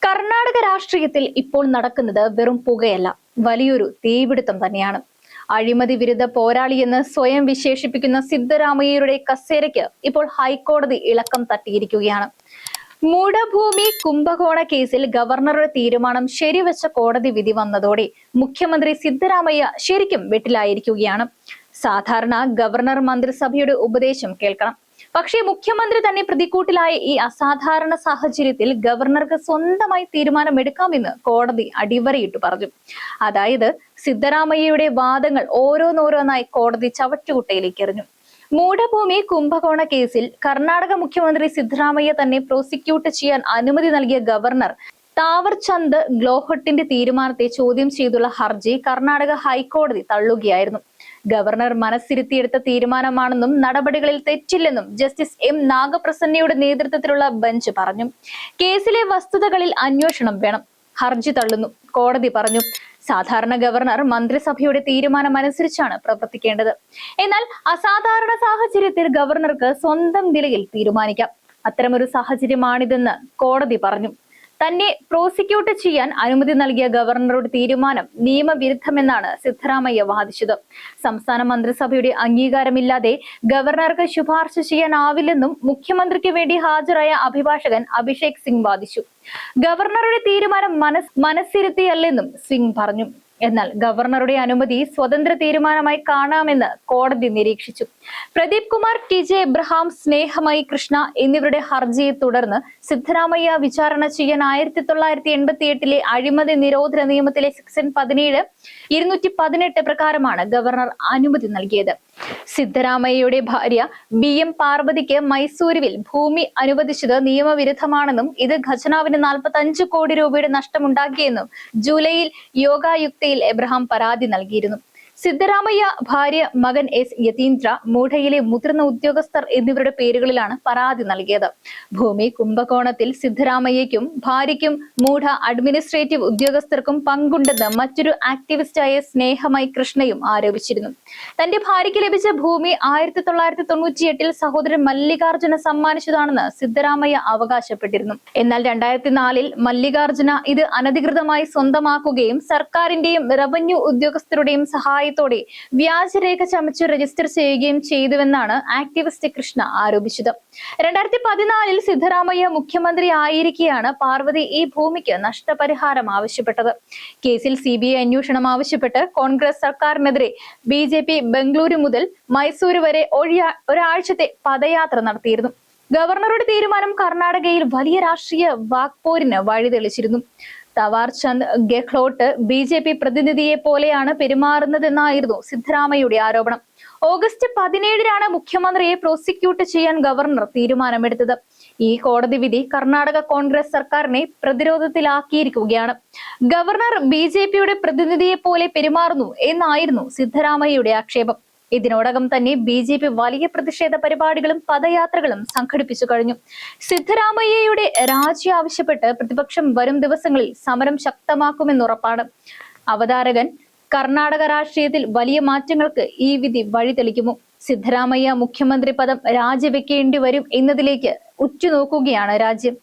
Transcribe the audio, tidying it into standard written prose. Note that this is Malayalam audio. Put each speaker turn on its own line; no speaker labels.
കർണാടക രാഷ്ട്രീയത്തിൽ ഇപ്പോൾ നടക്കുന്നത് വെറും പുകയല്ല, വലിയൊരു തീപിടുത്തം തന്നെയാണ്. അഴിമതി വിരുദ്ധ പോരാളിയെന്ന് സ്വയം വിശേഷിപ്പിക്കുന്ന സിദ്ധരാമയ്യയുടെ കസേരയ്ക്ക് ഇപ്പോൾ ഹൈക്കോടതി ഇളക്കം തട്ടിയിരിക്കുകയാണ്. മൂഢഭൂമി കുംഭകോണ കേസിൽ ഗവർണറുടെ തീരുമാനം ശരിവെച്ച കോടതി വിധി വന്നതോടെ മുഖ്യമന്ത്രി സിദ്ധരാമയ്യ ശരിക്കും വെട്ടിലായിരിക്കുകയാണ്. സാധാരണ ഗവർണർ മന്ത്രിസഭയുടെ ഉപദേശം കേൾക്കണം. പക്ഷേ മുഖ്യമന്ത്രി തന്നെ പ്രതിക്കൂട്ടിലായ ഈ അസാധാരണ സാഹചര്യത്തിൽ ഗവർണർക്ക് സ്വന്തമായി തീരുമാനമെടുക്കാമെന്ന് കോടതി അടിവരയിട്ട് പറഞ്ഞു. അതായത് സിദ്ധരാമയ്യയുടെ വാദങ്ങൾ ഓരോന്നോരോന്നായി കോടതി ചവറ്റുകുട്ടയിലേക്ക് എറിഞ്ഞു. മൂഢഭൂമി കുംഭകോണ കേസിൽ കർണാടക മുഖ്യമന്ത്രി സിദ്ധരാമയ്യ തന്നെ പ്രോസിക്യൂട്ട് ചെയ്യാൻ അനുമതി നൽകിയ ഗവർണർ താവർചന്ദ് ഗ്ലോഹട്ടിന്റെ തീരുമാനത്തെ ചോദ്യം ചെയ്തുള്ള ഹർജി കർണാടക ഹൈക്കോടതി തള്ളുകയായിരുന്നു. ഗവർണർ മനസ്സിരുത്തിയെടുത്ത തീരുമാനമാണെന്നും നടപടികളിൽ തെറ്റില്ലെന്നും ജസ്റ്റിസ് എം നാഗപ്രസന്നയുടെ നേതൃത്വത്തിലുള്ള ബെഞ്ച് പറഞ്ഞു. കേസിലെ വസ്തുതകളിൽ അന്വേഷണം വേണം. ഹർജി തള്ളുന്നു. കോടതി പറഞ്ഞു, സാധാരണ ഗവർണർ മന്ത്രിസഭയുടെ തീരുമാനം അനുസരിച്ചാണ് പ്രവർത്തിക്കേണ്ടത്. എന്നാൽ അസാധാരണ സാഹചര്യത്തിൽ ഗവർണർക്ക് സ്വന്തം നിലയിൽ തീരുമാനിക്കാം. അത്തരമൊരു സാഹചര്യമാണിതെന്ന് കോടതി പറഞ്ഞു. തന്നെ പ്രോസിക്യൂട്ട് ചെയ്യാൻ അനുമതി നൽകിയ ഗവർണറുടെ തീരുമാനം നിയമവിരുദ്ധമെന്നാണ് സിദ്ധരാമയ്യ വാദിച്ചത്. സംസ്ഥാന മന്ത്രിസഭയുടെ അംഗീകാരമില്ലാതെ ഗവർണർക്ക് ശുപാർശ ചെയ്യാനാവില്ലെന്നും മുഖ്യമന്ത്രിക്ക് വേണ്ടി ഹാജരായ അഭിഭാഷകൻ അഭിഷേക് സിംഗ് വാദിച്ചു. ഗവർണറുടെ തീരുമാനം മനസ്സിരുത്തിയല്ലെന്നും സിംഗ് പറഞ്ഞു. എന്നാൽ ഗവർണറുടെ അനുമതി സ്വതന്ത്ര തീരുമാനമായി കാണാമെന്ന് കോടതി നിരീക്ഷിച്ചു. Pradeep Kumar, T J Abraham, Snehamayi Krishna എന്നിവരുടെ ഹർജിയെ തുടർന്ന് സിദ്ധരാമയ്യ വിചാരണ ചെയ്യാൻ 1988 അഴിമതി നിരോധന നിയമത്തിലെ സെക്ഷൻ 17, 218 പ്രകാരമാണ് ഗവർണർ അനുമതി നൽകിയത്. സിദ്ധരാമയ്യയുടെ ഭാര്യ BM പാർവതിക്ക് മൈസൂരുവിൽ ഭൂമി അനുവദിച്ചത് നിയമവിരുദ്ധമാണെന്നും ഇത് ഖജനാവിന് 45 കോടി രൂപയുടെ നഷ്ടമുണ്ടാക്കിയെന്നും ജൂലൈയിൽ യോഗായുക്തയിൽ എബ്രഹാം പരാതി നൽകിയിരുന്നു. സിദ്ധരാമയ്യ, ഭാര്യ, മകൻ S. യതീന്ദ്ര, മൂഢയിലെ മുതിർന്ന ഉദ്യോഗസ്ഥർ എന്നിവരുടെ പേരുകളിലാണ് പരാതി നൽകിയത്. ഭൂമി കുംഭകോണത്തിൽ സിദ്ധരാമയ്യയ്ക്കും ഭാര്യയ്ക്കും മൂഢ അഡ്മിനിസ്ട്രേറ്റീവ് ഉദ്യോഗസ്ഥർക്കും പങ്കുണ്ടെന്ന് മറ്റൊരു ആക്ടിവിസ്റ്റായ സ്നേഹമയി കൃഷ്ണയും ആരോപിച്ചിരുന്നു. തന്റെ ഭാര്യയ്ക്ക് ലഭിച്ച ഭൂമി 1998 സഹോദരൻ മല്ലികാർജുന സമ്മാനിച്ചതാണെന്ന് സിദ്ധരാമയ്യ അവകാശപ്പെട്ടിരുന്നു. എന്നാൽ 2004 മല്ലികാർജുന ഇത് അനധികൃതമായി സ്വന്തമാക്കുകയും സർക്കാരിന്റെയും റവന്യൂ ഉദ്യോഗസ്ഥരുടെയും സഹായത്തോടെ വ്യാജരേഖ ചമച്ചു രജിസ്റ്റർ ചെയ്യുകയും ചെയ്തുവെന്നാണ് ആക്ടിവിസ്റ്റ് കൃഷ്ണ ആരോപിച്ചത്. 2014 സിദ്ധരാമയ്യ മുഖ്യമന്ത്രി ആയിരിക്കെയാണ് പാർവതി ഈ ഭൂമിക്ക് നഷ്ടപരിഹാരം ആവശ്യപ്പെട്ടത്. കേസിൽ CBI അന്വേഷണം ആവശ്യപ്പെട്ട് കോൺഗ്രസ് സർക്കാരിനെതിരെ BJP ബംഗളൂരു മുതൽ മൈസൂരു വരെ ഒരാഴ്ചത്തെ പദയാത്ര നടത്തിയിരുന്നു. ഗവർണറുടെ തീരുമാനം കർണാടകയിൽ വലിയ രാഷ്ട്രീയ വാക്പോരിന് വഴിതെളിച്ചിരുന്നു. താവർചന്ദ് ഗെഹ്ലോട്ട് BJP പ്രതിനിധിയെ പോലെയാണ് പെരുമാറുന്നതെന്നായിരുന്നു സിദ്ധരാമയ്യയുടെ ആരോപണം. ഓഗസ്റ്റ് 17 മുഖ്യമന്ത്രിയെ പ്രോസിക്യൂട്ട് ചെയ്യാൻ ഗവർണർ തീരുമാനമെടുത്തത്. ഈ കോടതി വിധി കർണാടക കോൺഗ്രസ് സർക്കാരിനെ പ്രതിരോധത്തിലാക്കിയിരിക്കുകയാണ്. ഗവർണർ BJPയുടെ പ്രതിനിധിയെ പോലെ പെരുമാറുന്നു എന്നായിരുന്നു സിദ്ധരാമയ്യയുടെ ആക്ഷേപം. ഇതിനോടകം തന്നെ BJP വലിയ പ്രതിഷേധ പരിപാടികളും പദയാത്രകളും സംഘടിപ്പിച്ചു കഴിഞ്ഞു. സിദ്ധരാമയ്യയുടെ രാജി ആവശ്യപ്പെട്ട് പ്രതിപക്ഷം വരും ദിവസങ്ങളിൽ സമരം ശക്തമാക്കുമെന്നുറപ്പാണ്. അവതാരകൻ, കർണാടക രാഷ്ട്രീയത്തിൽ വലിയ മാറ്റങ്ങൾക്ക് ഈ വിധി വഴിതെളിക്കുമോ? സിദ്ധരാമയ്യ മുഖ്യമന്ത്രി പദം രാജിവെക്കേണ്ടി വരും എന്നതിലേക്ക് ഉറ്റുനോക്കുകയാണ് രാജ്യം.